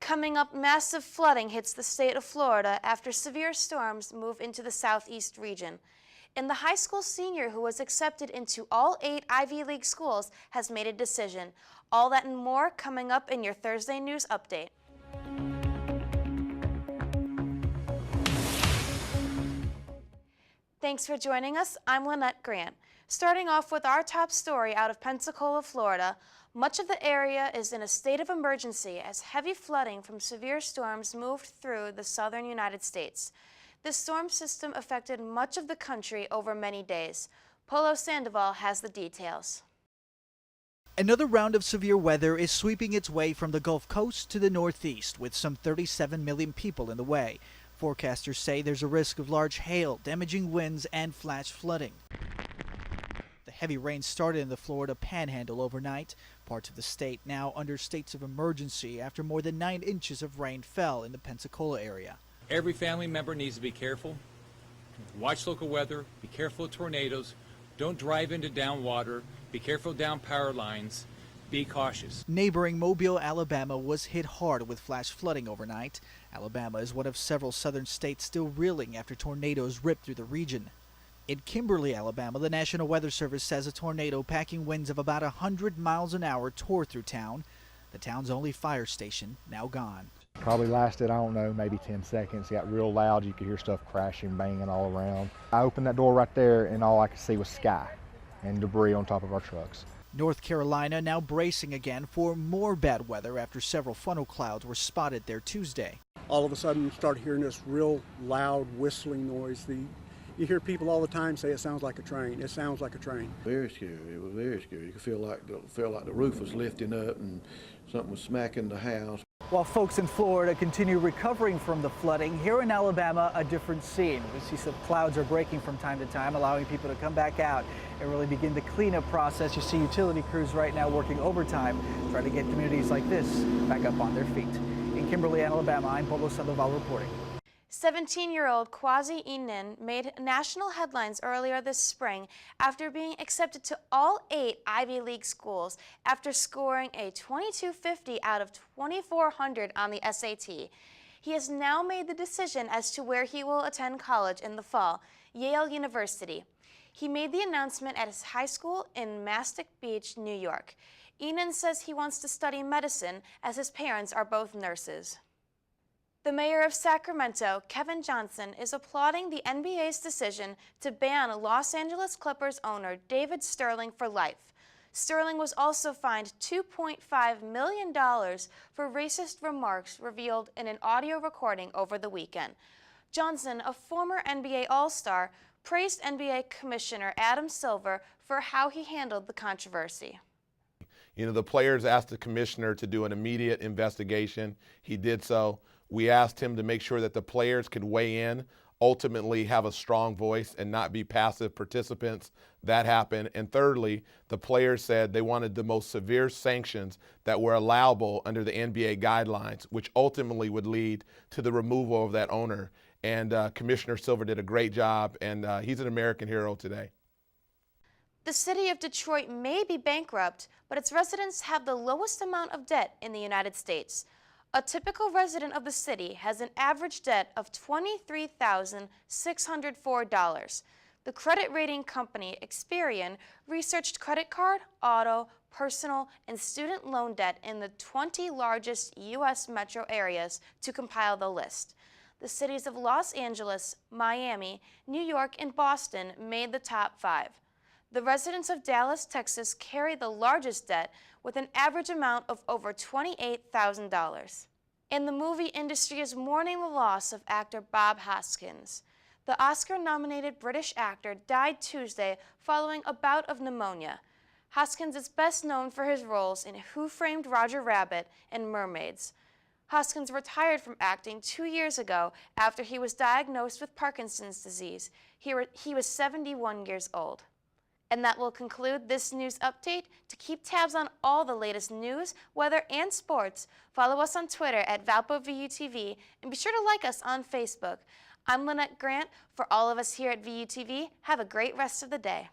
Coming up, massive flooding hits the state of Florida after severe storms move into the southeast region. And the high school senior who was accepted into all 8 Ivy League schools has made a decision. All that and more coming up in your Thursday News Update. Thanks for joining us. I'm Lynnette Grant. Starting off with our top story out of Pensacola, Florida, much of the area is in a state of emergency as heavy flooding from severe storms moved through the southern United States. This storm system affected much of the country over many days. Polo Sandoval has the details. Another round of severe weather is sweeping its way from the Gulf Coast to the Northeast, with some 37 million people in the way. Forecasters say there's a risk of large hail, damaging winds, and flash flooding. The heavy rain started in the Florida Panhandle overnight. Parts of the state now under states of emergency after more than 9 inches of rain fell in the Pensacola area. Every family member needs to be careful. Watch local weather. Be careful of tornadoes. Don't drive into down water. Be careful down power lines. Be cautious. Neighboring Mobile, Alabama was hit hard with flash flooding overnight. Alabama is one of several southern states still reeling after tornadoes ripped through the region. In Kimberly, Alabama, the National Weather Service says a tornado packing winds of about 100 miles an hour tore through town. The town's only fire station now gone. Probably lasted, I don't know, maybe 10 seconds. It got real loud. You could hear stuff crashing, banging all around. I opened that door right there and all I could see was sky and debris on top of our trucks. North Carolina now bracing again for more bad weather after several funnel clouds were spotted there Tuesday. All of a sudden you start hearing this real loud whistling noise. You hear people all the time say it sounds like a train. It sounds like a train. Very scary. It was very scary. You could feel like the roof was lifting up and something was smacking the house. While folks in Florida continue recovering from the flooding, here in Alabama, a different scene. We see some clouds are breaking from time to time, allowing people to come back out and really begin the cleanup process. You see utility crews right now working overtime, trying to get communities like this back up on their feet. In Kimberly, Alabama, I'm Polo Sandoval reporting. 17-year-old Kwasi Inen made national headlines earlier this spring after being accepted to all 8 Ivy League schools after scoring a 2250 out of 2400 on the SAT. He has now made the decision as to where he will attend college in the fall, Yale University. He made the announcement at his high school in Mastic Beach, New York. Inen says he wants to study medicine as his parents are both nurses. The mayor of Sacramento, Kevin Johnson, is applauding the NBA's decision to ban Los Angeles Clippers owner David Sterling for life. Sterling was also fined $2.5 million for racist remarks revealed in an audio recording over the weekend. Johnson, a former NBA All-Star, praised NBA Commissioner Adam Silver for how he handled the controversy. You know, the players asked the commissioner to do an immediate investigation. He did so. We asked him to make sure that the players could weigh in, ultimately have a strong voice and not be passive participants. That happened. And thirdly, the players said they wanted the most severe sanctions that were allowable under the NBA guidelines, which ultimately would lead to the removal of that owner. And Commissioner Silver did a great job, and he's an American hero today. The city of Detroit may be bankrupt, but its residents have the lowest amount of debt in the United States. A typical resident of the city has an average debt of $23,604. The credit rating company Experian researched credit card, auto, personal, and student loan debt in the 20 largest U.S. metro areas to compile the list. The cities of Los Angeles, Miami, New York, and Boston made the top 5. The residents of Dallas, Texas carry the largest debt with an average amount of over $28,000. And the movie industry is mourning the loss of actor Bob Hoskins. The Oscar-nominated British actor died Tuesday following a bout of pneumonia. Hoskins is best known for his roles in Who Framed Roger Rabbit and Mermaids. Hoskins retired from acting 2 years ago after he was diagnosed with Parkinson's disease. He was 71 years old. And that will conclude this news update. To keep tabs on all the latest news, weather, and sports, follow us on Twitter at ValpoVUTV and be sure to like us on Facebook. I'm Lynnette Grant. For all of us here at VUTV, have a great rest of the day.